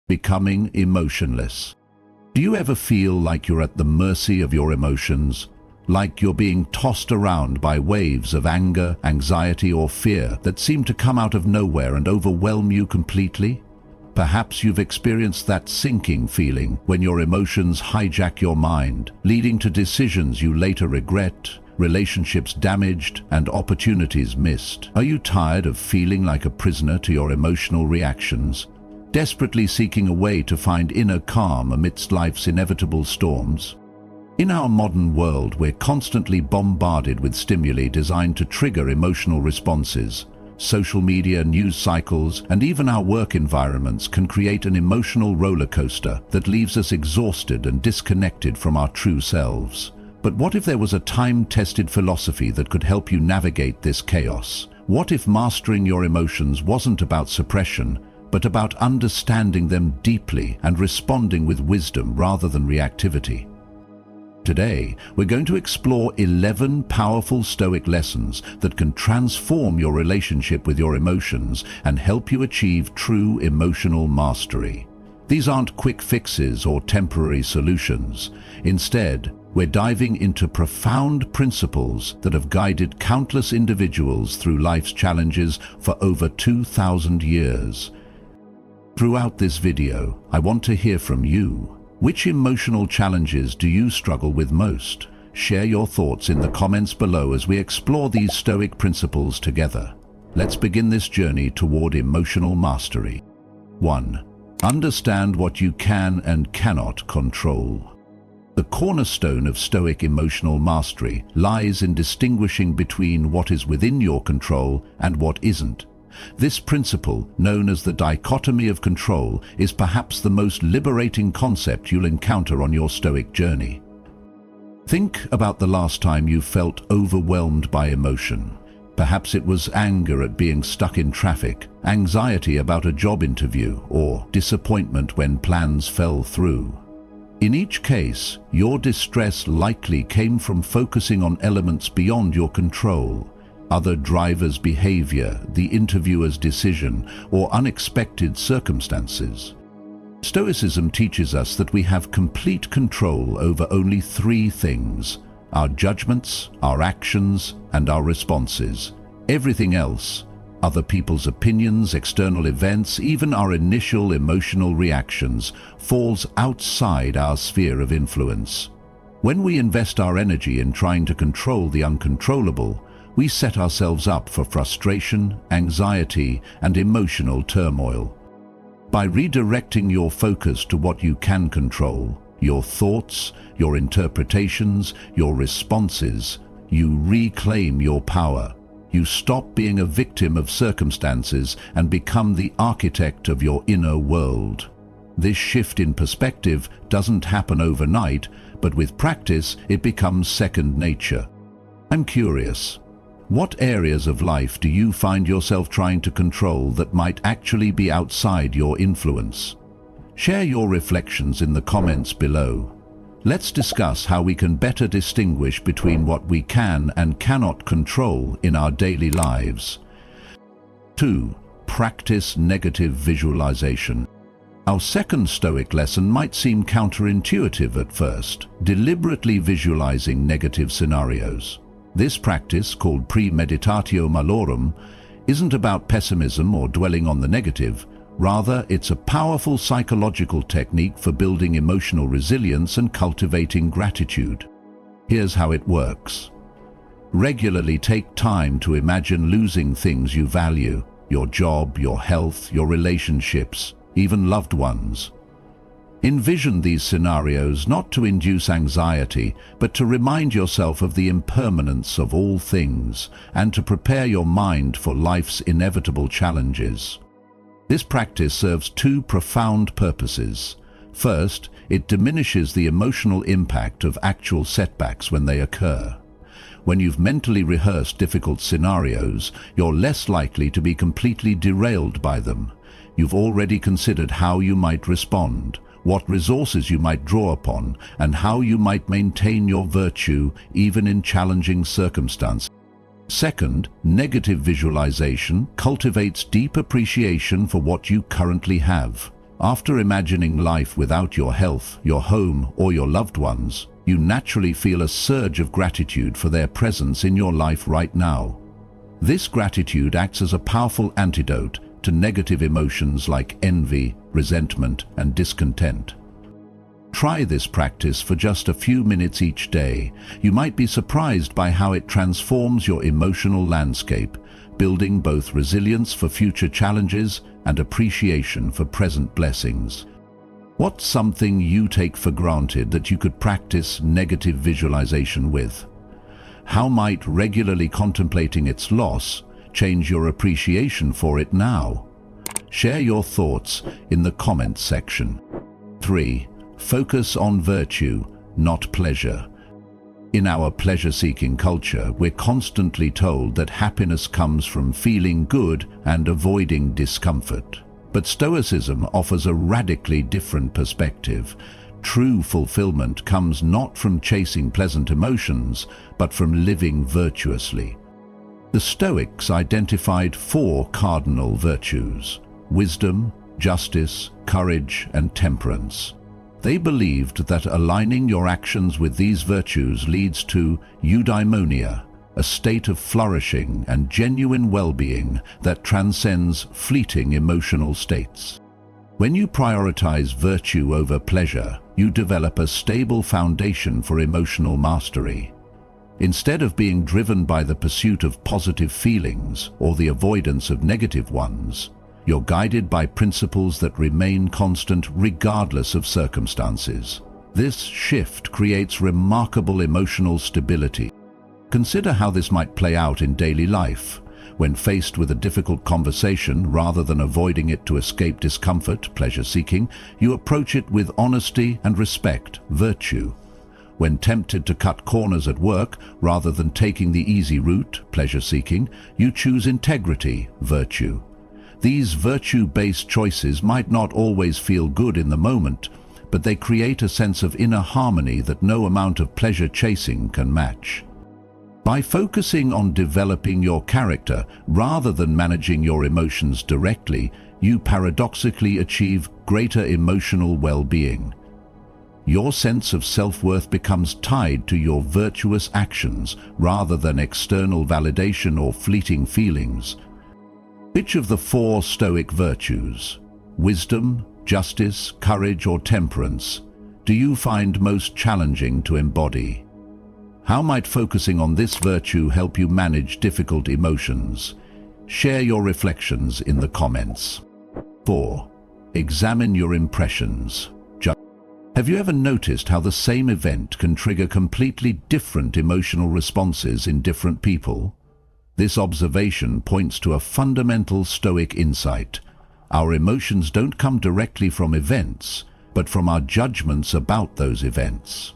Becoming emotionless. Do you ever feel like you're at the mercy of your emotions? Like you're being tossed around by waves of anger, anxiety, or fear that seem to come out of nowhere and overwhelm you completely? Perhaps you've experienced that sinking feeling when your emotions hijack your mind, leading to decisions you later regret, relationships damaged, and opportunities missed. Are you tired of feeling like a prisoner to your emotional reactions, desperately seeking a way to find inner calm amidst life's inevitable storms? In our modern world, we're constantly bombarded with stimuli designed to trigger emotional responses. Social media, news cycles, and even our work environments can create an emotional roller coaster that leaves us exhausted and disconnected from our true selves. But what if there was a time-tested philosophy that could help you navigate this chaos? What if mastering your emotions wasn't about suppression, but about understanding them deeply and responding with wisdom rather than reactivity? Today, we're going to explore 11 powerful Stoic lessons that can transform your relationship with your emotions and help you achieve true emotional mastery. These aren't quick fixes or temporary solutions. Instead, we're diving into profound principles that have guided countless individuals through life's challenges for over 2,000 years. Throughout this video, I want to hear from you. Which emotional challenges do you struggle with most? Share your thoughts in the comments below as we explore these Stoic principles together. Let's begin this journey toward emotional mastery. 1. Understand what you can and cannot control. The cornerstone of Stoic emotional mastery lies in distinguishing between what is within your control and what isn't. This principle, known as the dichotomy of control, is perhaps the most liberating concept you'll encounter on your Stoic journey. Think about the last time you felt overwhelmed by emotion. Perhaps it was anger at being stuck in traffic, anxiety about a job interview, or disappointment when plans fell through. In each case, your distress likely came from focusing on elements beyond your control. Other drivers' behavior, the interviewer's decision, or unexpected circumstances. Stoicism teaches us that we have complete control over only 3 things: our judgments, our actions, and our responses. Everything else, other people's opinions, external events, even our initial emotional reactions, falls outside our sphere of influence. When we invest our energy in trying to control the uncontrollable, we set ourselves up for frustration, anxiety, and emotional turmoil. By redirecting your focus to what you can control, your thoughts, your interpretations, your responses, you reclaim your power. You stop being a victim of circumstances and become the architect of your inner world. This shift in perspective doesn't happen overnight, but with practice it becomes second nature. I'm curious. What areas of life do you find yourself trying to control that might actually be outside your influence? Share your reflections in the comments below. Let's discuss how we can better distinguish between what we can and cannot control in our daily lives. 2. Practice negative visualization. Our second Stoic lesson might seem counterintuitive at first, deliberately visualizing negative scenarios. This practice, called premeditatio malorum, isn't about pessimism or dwelling on the negative. Rather, it's a powerful psychological technique for building emotional resilience and cultivating gratitude. Here's how it works. Regularly take time to imagine losing things you value: your job, your health, your relationships, even loved ones. Envision these scenarios not to induce anxiety, but to remind yourself of the impermanence of all things and to prepare your mind for life's inevitable challenges. This practice serves 2 profound purposes. First, it diminishes the emotional impact of actual setbacks when they occur. When you've mentally rehearsed difficult scenarios, you're less likely to be completely derailed by them. You've already considered how you might respond, what resources you might draw upon, and how you might maintain your virtue even in challenging circumstances. Second, negative visualization cultivates deep appreciation for what you currently have. After imagining life without your health, your home, or your loved ones, you naturally feel a surge of gratitude for their presence in your life right now. This gratitude acts as a powerful antidote to negative emotions like envy, resentment, and discontent. Try this practice for just a few minutes each day. You might be surprised by how it transforms your emotional landscape, building both resilience for future challenges and appreciation for present blessings. What's something you take for granted that you could practice negative visualization with? How might regularly contemplating its loss change your appreciation for it now? Share your thoughts in the comments section. 3. Focus on virtue, not pleasure. In our pleasure-seeking culture, we're constantly told that happiness comes from feeling good and avoiding discomfort. But Stoicism offers a radically different perspective. True fulfillment comes not from chasing pleasant emotions, but from living virtuously. The Stoics identified 4 cardinal virtues: wisdom, justice, courage, and temperance. They believed that aligning your actions with these virtues leads to eudaimonia, a state of flourishing and genuine well-being that transcends fleeting emotional states. When you prioritize virtue over pleasure, you develop a stable foundation for emotional mastery. Instead of being driven by the pursuit of positive feelings or the avoidance of negative ones, you're guided by principles that remain constant regardless of circumstances. This shift creates remarkable emotional stability. Consider how this might play out in daily life. When faced with a difficult conversation, rather than avoiding it to escape discomfort, pleasure-seeking, you approach it with honesty and respect, virtue. When tempted to cut corners at work, rather than taking the easy route, pleasure-seeking, you choose integrity, virtue. These virtue-based choices might not always feel good in the moment, but they create a sense of inner harmony that no amount of pleasure chasing can match. By focusing on developing your character rather than managing your emotions directly, you paradoxically achieve greater emotional well-being. Your sense of self-worth becomes tied to your virtuous actions rather than external validation or fleeting feelings. Which of the 4 Stoic virtues, wisdom, justice, courage, or temperance, do you find most challenging to embody? How might focusing on this virtue help you manage difficult emotions? Share your reflections in the comments. 4. Examine your impressions. Have you ever noticed how the same event can trigger completely different emotional responses in different people? This observation points to a fundamental Stoic insight. Our emotions don't come directly from events, but from our judgments about those events.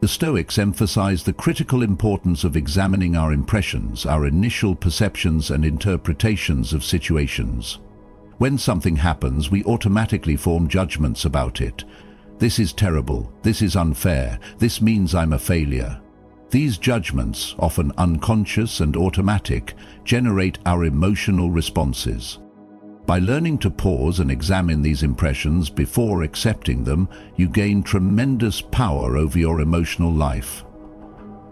The Stoics emphasize the critical importance of examining our impressions, our initial perceptions and interpretations of situations. When something happens, we automatically form judgments about it. This is terrible, this is unfair, this means I'm a failure. These judgments, often unconscious and automatic, generate our emotional responses. By learning to pause and examine these impressions before accepting them, you gain tremendous power over your emotional life.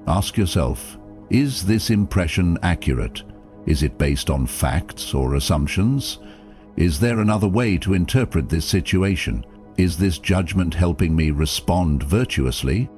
Ask yourself, is this impression accurate? Is it based on facts or assumptions? Is there another way to interpret this situation? Is this judgment helping me respond virtuously?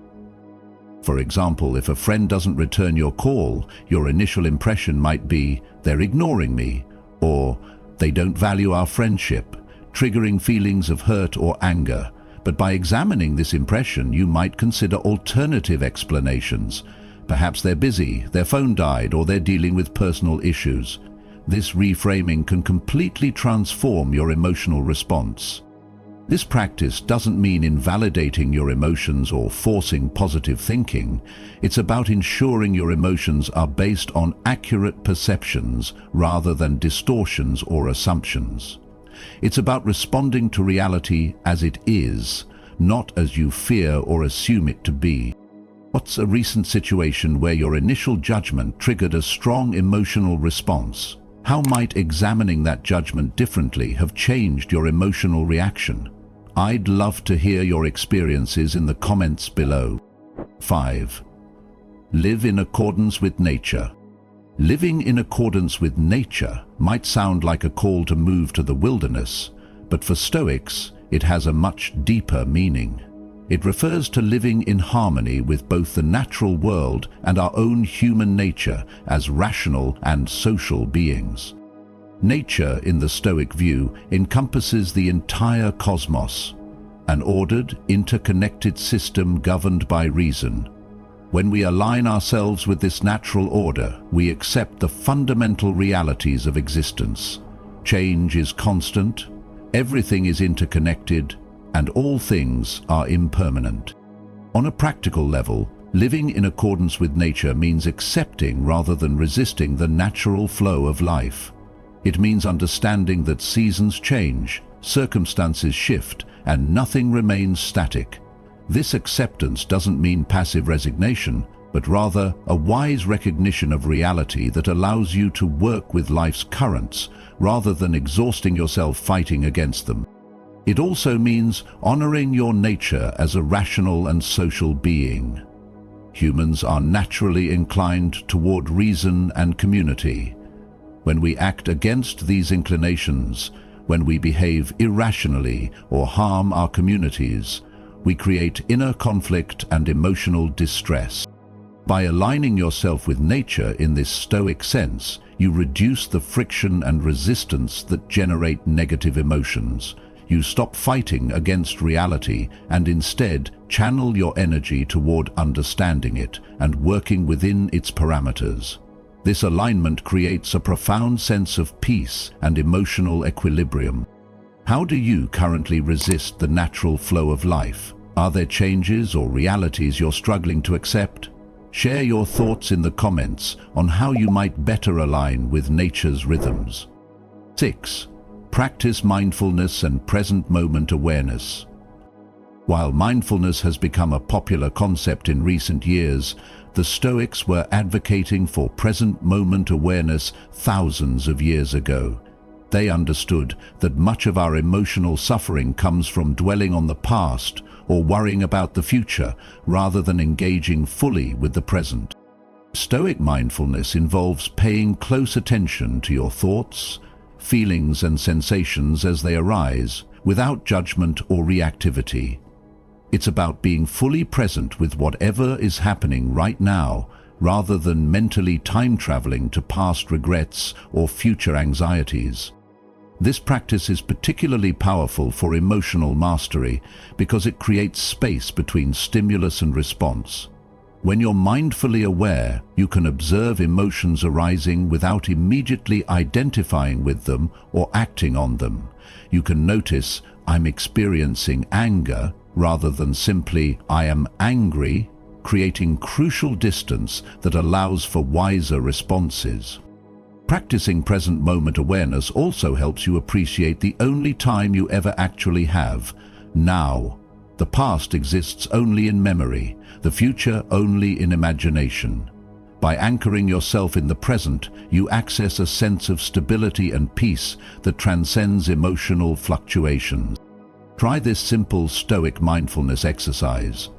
For example, if a friend doesn't return your call, your initial impression might be, they're ignoring me, or they don't value our friendship, triggering feelings of hurt or anger. But by examining this impression, you might consider alternative explanations. Perhaps they're busy, their phone died, or they're dealing with personal issues. This reframing can completely transform your emotional response. This practice doesn't mean invalidating your emotions or forcing positive thinking. It's about ensuring your emotions are based on accurate perceptions rather than distortions or assumptions. It's about responding to reality as it is, not as you fear or assume it to be. What's a recent situation where your initial judgment triggered a strong emotional response? How might examining that judgment differently have changed your emotional reaction? I'd love to hear your experiences in the comments below. 5. Live in accordance with nature. Living in accordance with nature might sound like a call to move to the wilderness, but for Stoics, it has a much deeper meaning. It refers to living in harmony with both the natural world and our own human nature as rational and social beings. Nature, in the Stoic view, encompasses the entire cosmos, an ordered, interconnected system governed by reason. When we align ourselves with this natural order, we accept the fundamental realities of existence. Change is constant, everything is interconnected, and all things are impermanent. On a practical level, living in accordance with nature means accepting rather than resisting the natural flow of life. It means understanding that seasons change, circumstances shift, and nothing remains static. This acceptance doesn't mean passive resignation, but rather a wise recognition of reality that allows you to work with life's currents rather than exhausting yourself fighting against them. It also means honoring your nature as a rational and social being. Humans are naturally inclined toward reason and community. When we act against these inclinations, when we behave irrationally or harm our communities, we create inner conflict and emotional distress. By aligning yourself with nature in this Stoic sense, you reduce the friction and resistance that generate negative emotions. You stop fighting against reality and instead channel your energy toward understanding it and working within its parameters. This alignment creates a profound sense of peace and emotional equilibrium. How do you currently resist the natural flow of life? Are there changes or realities you're struggling to accept? Share your thoughts in the comments on how you might better align with nature's rhythms. 6. Practice mindfulness and present moment awareness. While mindfulness has become a popular concept in recent years, the Stoics were advocating for present moment awareness thousands of years ago. They understood that much of our emotional suffering comes from dwelling on the past or worrying about the future rather than engaging fully with the present. Stoic mindfulness involves paying close attention to your thoughts, feelings and sensations as they arise, without judgment or reactivity. It's about being fully present with whatever is happening right now, rather than mentally time-traveling to past regrets or future anxieties. This practice is particularly powerful for emotional mastery because it creates space between stimulus and response. When you're mindfully aware, you can observe emotions arising without immediately identifying with them or acting on them. You can notice, I'm experiencing anger, rather than simply, I am angry, creating crucial distance that allows for wiser responses. Practicing present moment awareness also helps you appreciate the only time you ever actually have, now. The past exists only in memory, the future only in imagination. By anchoring yourself in the present, you access a sense of stability and peace that transcends emotional fluctuations. Try this simple Stoic mindfulness exercise.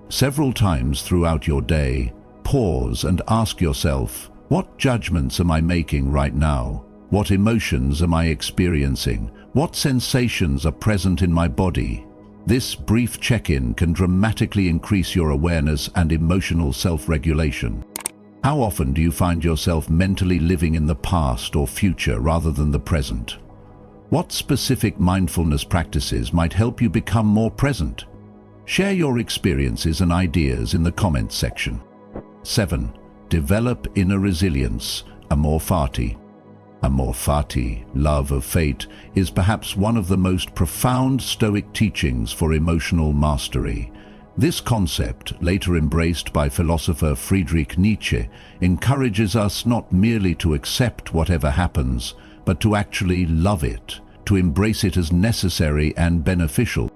Several times throughout your day, pause and ask yourself, what judgments am I making right now? What emotions am I experiencing? What sensations are present in my body? This brief check-in can dramatically increase your awareness and emotional self-regulation. How often do you find yourself mentally living in the past or future rather than the present? What specific mindfulness practices might help you become more present? Share your experiences and ideas in the comments section. 7. Develop inner resilience, amor fati. Amor fati, love of fate, is perhaps one of the most profound Stoic teachings for emotional mastery. This concept, later embraced by philosopher Friedrich Nietzsche, encourages us not merely to accept whatever happens, but to actually love it, to embrace it as necessary and beneficial.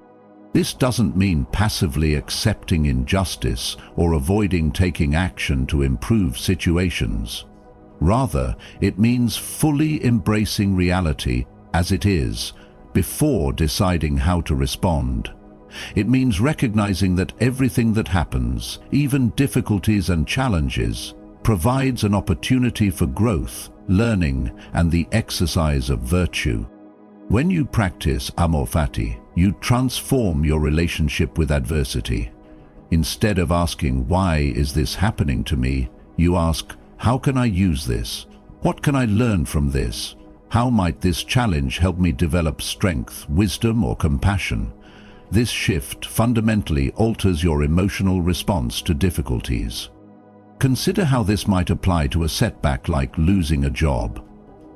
This doesn't mean passively accepting injustice or avoiding taking action to improve situations. Rather, it means fully embracing reality as it is, before deciding how to respond. It means recognizing that everything that happens, even difficulties and challenges, provides an opportunity for growth, learning, and the exercise of virtue. When you practice amor fati, you transform your relationship with adversity. Instead of asking, "Why is this happening to me?" you ask, "How can I use this? What can I learn from this? How might this challenge help me develop strength, wisdom, or compassion?" This shift fundamentally alters your emotional response to difficulties. Consider how this might apply to a setback like losing a job.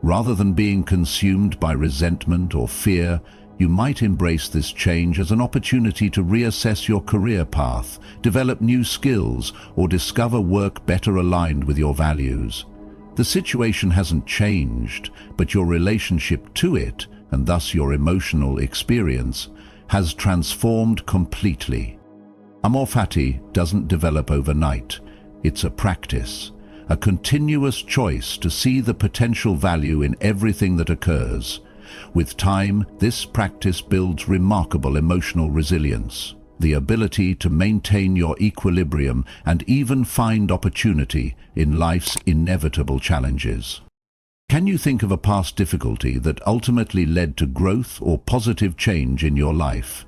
Rather than being consumed by resentment or fear, you might embrace this change as an opportunity to reassess your career path, develop new skills, or discover work better aligned with your values. The situation hasn't changed, but your relationship to it, and thus your emotional experience, has transformed completely. Amor fati doesn't develop overnight. It's a practice, a continuous choice to see the potential value in everything that occurs. With time, this practice builds remarkable emotional resilience, the ability to maintain your equilibrium and even find opportunity in life's inevitable challenges. Can you think of a past difficulty that ultimately led to growth or positive change in your life?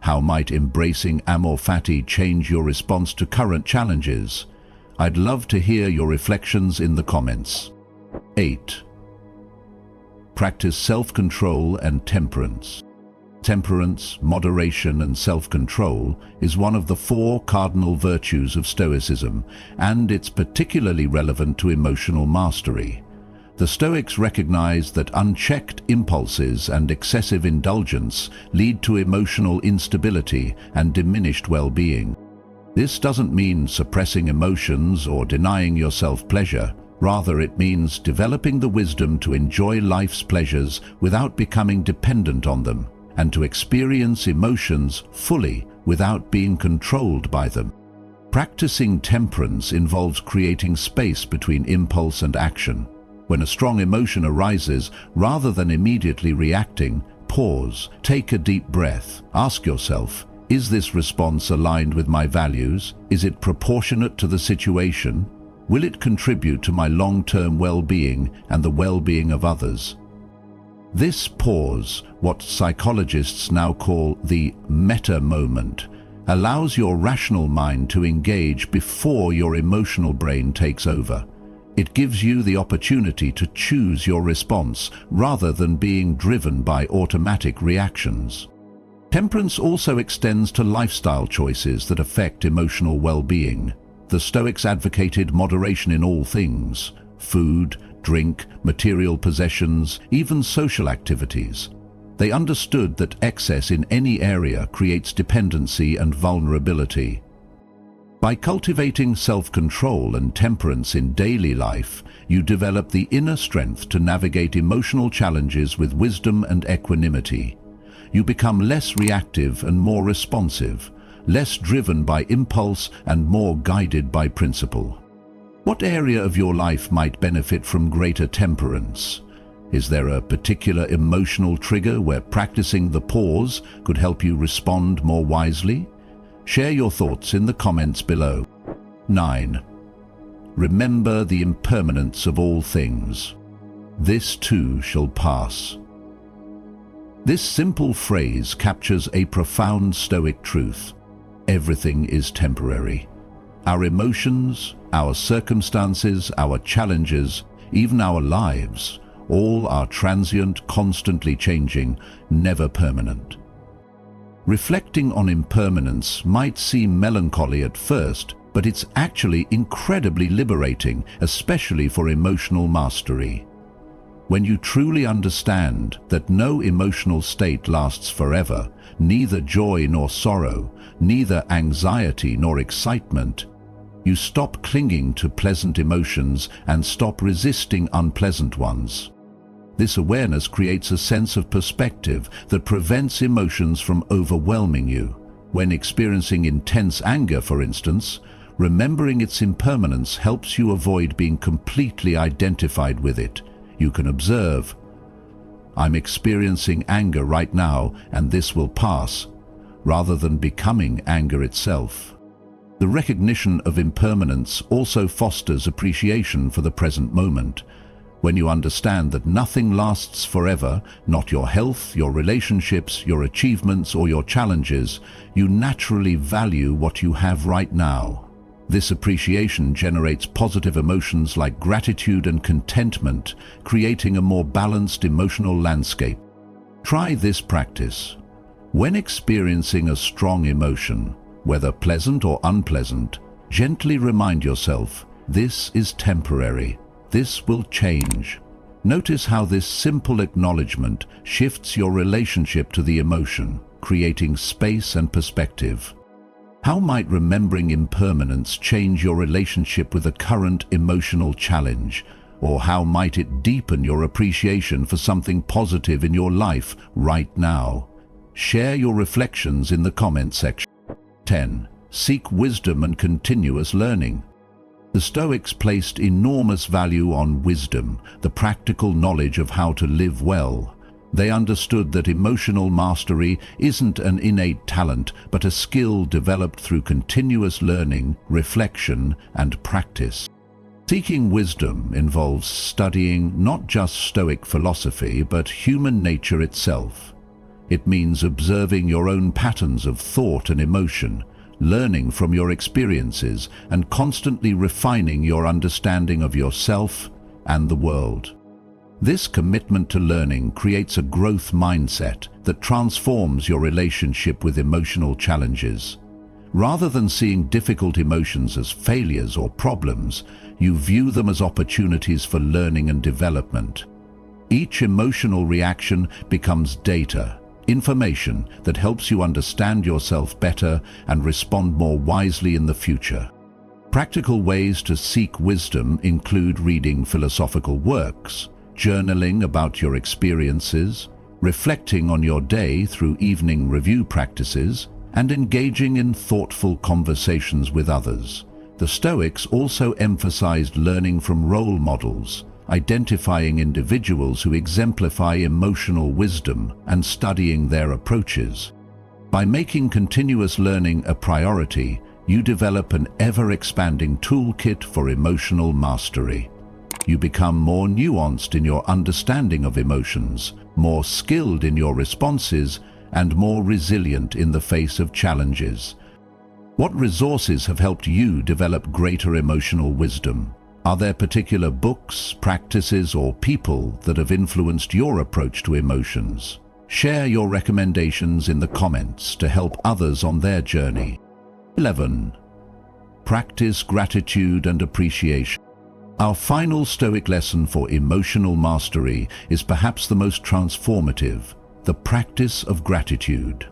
How might embracing amor fati change your response to current challenges? I'd love to hear your reflections in the comments. 8. Practice self-control and temperance. Temperance, moderation, and self-control is one of the 4 cardinal virtues of Stoicism, and it's particularly relevant to emotional mastery. The Stoics recognize that unchecked impulses and excessive indulgence lead to emotional instability and diminished well-being. This doesn't mean suppressing emotions or denying yourself pleasure. Rather, it means developing the wisdom to enjoy life's pleasures without becoming dependent on them, and to experience emotions fully without being controlled by them. Practicing temperance involves creating space between impulse and action. When a strong emotion arises, rather than immediately reacting, pause, take a deep breath, ask yourself, is this response aligned with my values? Is it proportionate to the situation? Will it contribute to my long-term well-being and the well-being of others? This pause, what psychologists now call the meta moment, allows your rational mind to engage before your emotional brain takes over. It gives you the opportunity to choose your response rather than being driven by automatic reactions. Temperance also extends to lifestyle choices that affect emotional well-being. The Stoics advocated moderation in all things: food, drink, material possessions, even social activities. They understood that excess in any area creates dependency and vulnerability. By cultivating self-control and temperance in daily life, you develop the inner strength to navigate emotional challenges with wisdom and equanimity. You become less reactive and more responsive, less driven by impulse and more guided by principle. What area of your life might benefit from greater temperance? Is there a particular emotional trigger where practicing the pause could help you respond more wisely? Share your thoughts in the comments below. 9. Remember the impermanence of all things. This too shall pass. This simple phrase captures a profound Stoic truth. Everything is temporary. Our emotions, our circumstances, our challenges, even our lives, all are transient, constantly changing, never permanent. Reflecting on impermanence might seem melancholy at first, but it's actually incredibly liberating, especially for emotional mastery. When you truly understand that no emotional state lasts forever, neither joy nor sorrow, neither anxiety nor excitement, you stop clinging to pleasant emotions and stop resisting unpleasant ones. This awareness creates a sense of perspective that prevents emotions from overwhelming you. When experiencing intense anger, for instance, Remembering its impermanence helps you avoid being completely identified with it. You can observe, "I'm experiencing anger right now, and this will pass," rather than becoming anger itself. The recognition of impermanence also fosters appreciation for the present moment. When you understand that nothing lasts forever, not your health, your relationships, your achievements, or your challenges, you naturally value what you have right now. This appreciation generates positive emotions like gratitude and contentment, creating a more balanced emotional landscape. Try this practice. When experiencing a strong emotion, whether pleasant or unpleasant, gently remind yourself, "This is temporary. This will change." Notice how this simple acknowledgement shifts your relationship to the emotion, creating space and perspective. How might remembering impermanence change your relationship with a current emotional challenge? Or how might it deepen your appreciation for something positive in your life right now? Share your reflections in the comment section. 10. Seek wisdom and continuous learning. The Stoics placed enormous value on wisdom, the practical knowledge of how to live well. They understood that emotional mastery isn't an innate talent, but a skill developed through continuous learning, reflection, and practice. Seeking wisdom involves studying not just Stoic philosophy, but human nature itself. It means observing your own patterns of thought and emotion, learning from your experiences, and constantly refining your understanding of yourself and the world. This commitment to learning creates a growth mindset that transforms your relationship with emotional challenges. Rather than seeing difficult emotions as failures or problems, you view them as opportunities for learning and development. Each emotional reaction becomes data, information that helps you understand yourself better and respond more wisely in the future. Practical ways to seek wisdom include reading philosophical works, journaling about your experiences, reflecting on your day through evening review practices, and engaging in thoughtful conversations with others. The Stoics also emphasized learning from role models, identifying individuals who exemplify emotional wisdom and studying their approaches. By making continuous learning a priority, you develop an ever-expanding toolkit for emotional mastery. You become more nuanced in your understanding of emotions, more skilled in your responses, and more resilient in the face of challenges. What resources have helped you develop greater emotional wisdom? Are there particular books, practices, or people that have influenced your approach to emotions? Share your recommendations in the comments to help others on their journey. 11. Practice gratitude and appreciation. Our final Stoic lesson for emotional mastery is perhaps the most transformative: the practice of gratitude.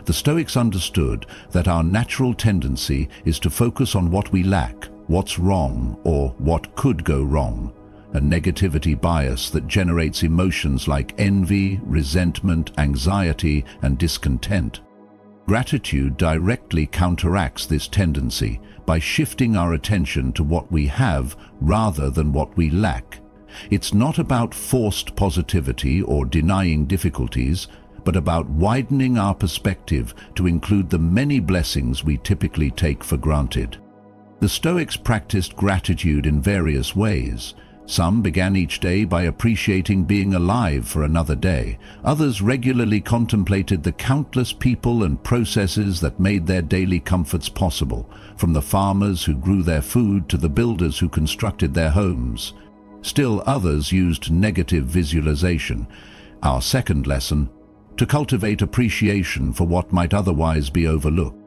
The Stoics understood that our natural tendency is to focus on what we lack, what's wrong, or what could go wrong, a negativity bias that generates emotions like envy, resentment, anxiety, and discontent. Gratitude directly counteracts this tendency by shifting our attention to what we have rather than what we lack. It's not about forced positivity or denying difficulties, but about widening our perspective to include the many blessings we typically take for granted. The Stoics practiced gratitude in various ways. Some began each day by appreciating being alive for another day. Others regularly contemplated the countless people and processes that made their daily comforts possible, from the farmers who grew their food to the builders who constructed their homes. Still others used negative visualization, our second lesson, to cultivate appreciation for what might otherwise be overlooked.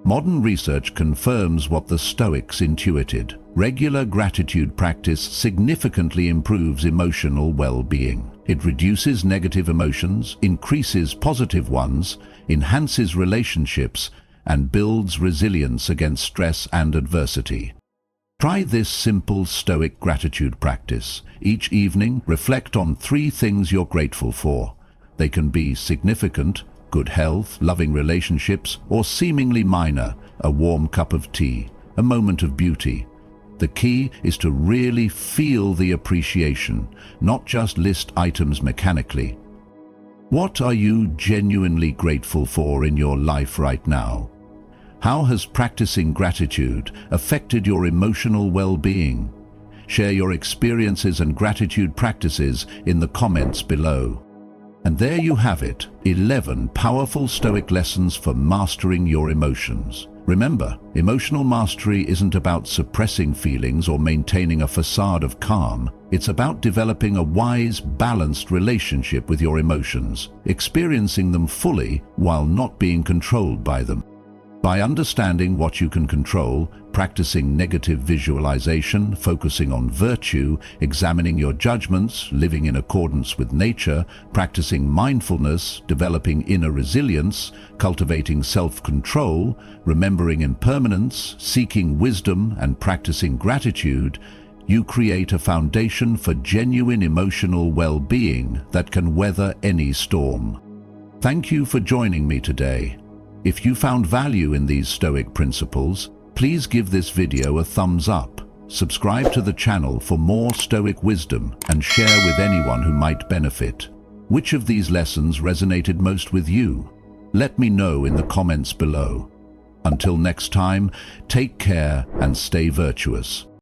Modern research confirms what the Stoics intuited. Regular gratitude practice significantly improves emotional well-being. It reduces negative emotions, increases positive ones, enhances relationships, and builds resilience against stress and adversity. Try this simple Stoic gratitude practice. Each evening, reflect on 3 things you're grateful for. They can be significant, good health, loving relationships, or seemingly minor, a warm cup of tea. a moment of beauty. The key is to really feel the appreciation, not just list items mechanically. What are you genuinely grateful for in your life right now? How has practicing gratitude affected your emotional well-being? Share your experiences and gratitude practices in the comments below. And there you have it, 11 powerful Stoic lessons for mastering your emotions. Remember, emotional mastery isn't about suppressing feelings or maintaining a facade of calm. It's about developing a wise, balanced relationship with your emotions, experiencing them fully while not being controlled by them. By understanding what you can control, practicing negative visualization, focusing on virtue, examining your judgments, living in accordance with nature, practicing mindfulness, developing inner resilience, cultivating self-control, remembering impermanence, seeking wisdom, and practicing gratitude, you create a foundation for genuine emotional well-being that can weather any storm. Thank you for joining me today. If you found value in these Stoic principles, please give this video a thumbs up, subscribe to the channel for more Stoic wisdom, and share with anyone who might benefit. Which of these lessons resonated most with you? Let me know in the comments below. Until next time, take care and stay virtuous.